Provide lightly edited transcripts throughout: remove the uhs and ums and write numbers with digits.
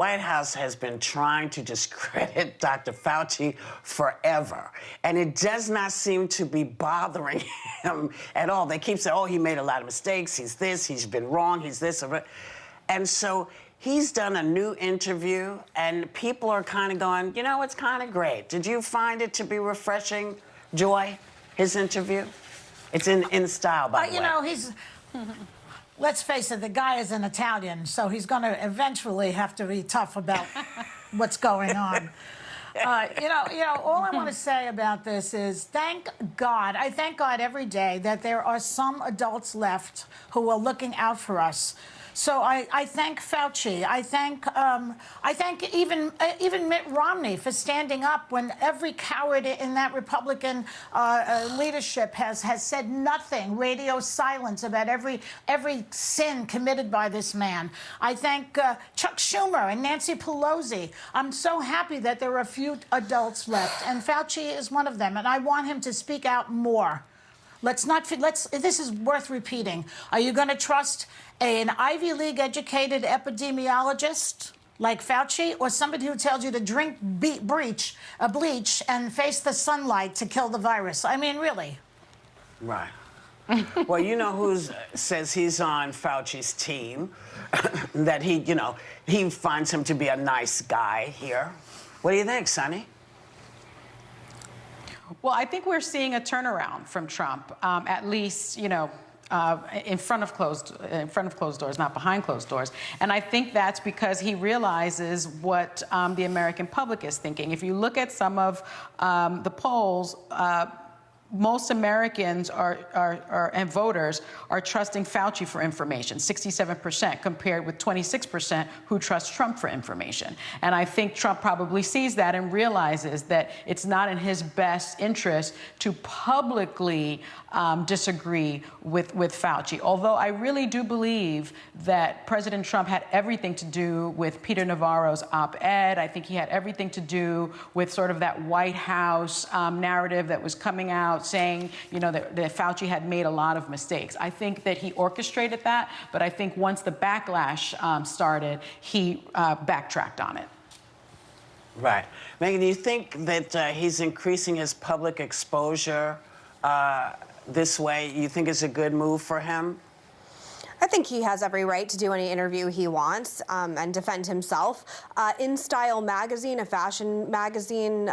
White House has been trying to discredit Dr. Fauci forever, and it does not seem to be bothering him at all. They keep saying, oh, he made a lot of mistakes, he's this, he's been wrong, he's this. And so he's done a new interview, and people are kind of going, you know, it's kind of great. Did you find it to be refreshing, Joy, his interview? It's in style, by the way. You know, he's... Let's face it, the guy is an Italian, so he's going to eventually have to be tough about what's going on. You know, all I want to say about this is thank God, I thank God every day that there are some adults left who are looking out for us. So I thank Fauci. I thank even Mitt Romney for standing up when every coward in that Republican leadership has said nothing, radio silence about every sin committed by this man. I thank Chuck Schumer and Nancy Pelosi. I'm so happy that there are a few adults left, and Fauci is one of them, and I want him to speak out more. This is worth repeating. Are you going to trust an Ivy League educated epidemiologist like Fauci, or somebody who tells you to drink bleach and face the sunlight to kill the virus? I mean, really. Right. Well, you know who says he's on Fauci's team, that he finds him to be a nice guy here. What do you think, Sonny? Well, I think we're seeing a turnaround from Trump, at least, in front of closed doors, not behind closed doors. And I think that's because he realizes what the American public is thinking. If you look at some of the polls, most Americans and voters are trusting Fauci for information, 67%, compared with 26% who trust Trump for information. And I think Trump probably sees that and realizes that it's not in his best interest to publicly disagree with Fauci. Although I really do believe that President Trump had everything to do with Peter Navarro's op-ed. I think he had everything to do with sort of that White House narrative that was coming out saying, that Fauci had made a lot of mistakes. I think that he orchestrated that, but I think once the backlash started, he backtracked on it. Right. Meghan, do you think that he's increasing his public exposure this way? You think it's a good move for him? I think he has every right to do any interview he wants and defend himself. In Style magazine, a fashion magazine,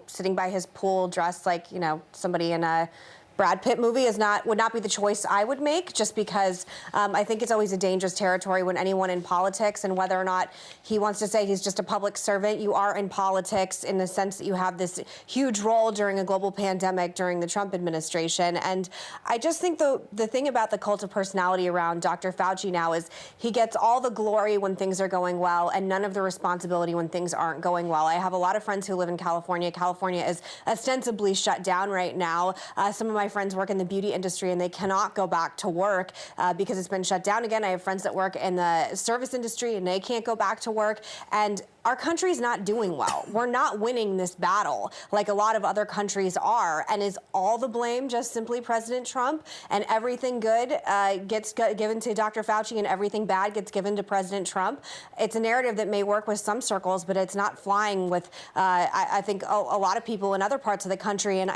sitting by his pool dressed like, somebody in a Brad Pitt movie would not be the choice I would make, just because I think it's always a dangerous territory when anyone in politics, and whether or not he wants to say he's just a public servant, you are in politics in the sense that you have this huge role during a global pandemic during the Trump administration. And I just think the thing about the cult of personality around Dr. Fauci now is he gets all the glory when things are going well and none of the responsibility when things aren't going well. I have a lot of friends who live in California. California is ostensibly shut down right now. Some of my friends work in the beauty industry and they cannot go back to work because it's been shut down again. I have friends that work in the service industry and they can't go back to work. And our country's not doing well. We're not winning this battle like a lot of other countries are. And is all the blame just simply President Trump, and everything good gets given to Dr. Fauci and everything bad gets given to President Trump? It's a narrative that may work with some circles, but it's not flying with, I think, a lot of people in other parts of the country. And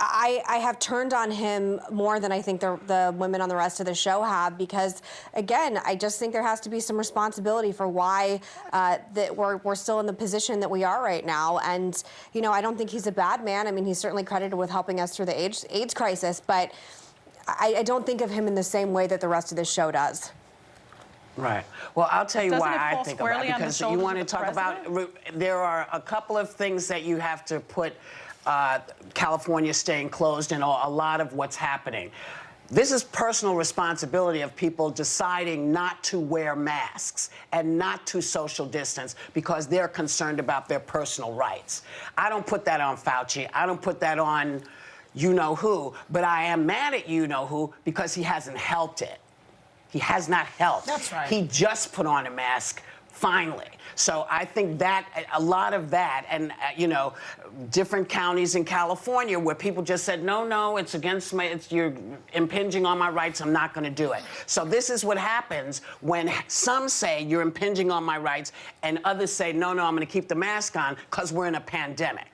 I have turned on him more than I think the women on the rest of the show have, because, again, I just think there has to be some responsibility for why that we're still in the position that we are right now. And, I don't think he's a bad man. I mean, he's certainly credited with helping us through the AIDS crisis, but I don't think of him in the same way that the rest of the show does. Right. Well, I'll tell you why I think about it, because you want to talk about, there are a couple of things that you have to put California staying closed and a lot of what's happening. This is personal responsibility of people deciding not to wear masks and not to social distance because they're concerned about their personal rights. I don't put that on Fauci. I don't put that on you-know-who, but I am mad at you-know-who because he hasn't helped it. He has not helped. That's right. He just put on a mask finally. So I think that a lot of that, and you know, different counties in California where people just said, no, it's against you're impinging on my rights, I'm not going to do it. So this is what happens when some say you're impinging on my rights and others say, no, I'm going to keep the mask on because we're in a pandemic.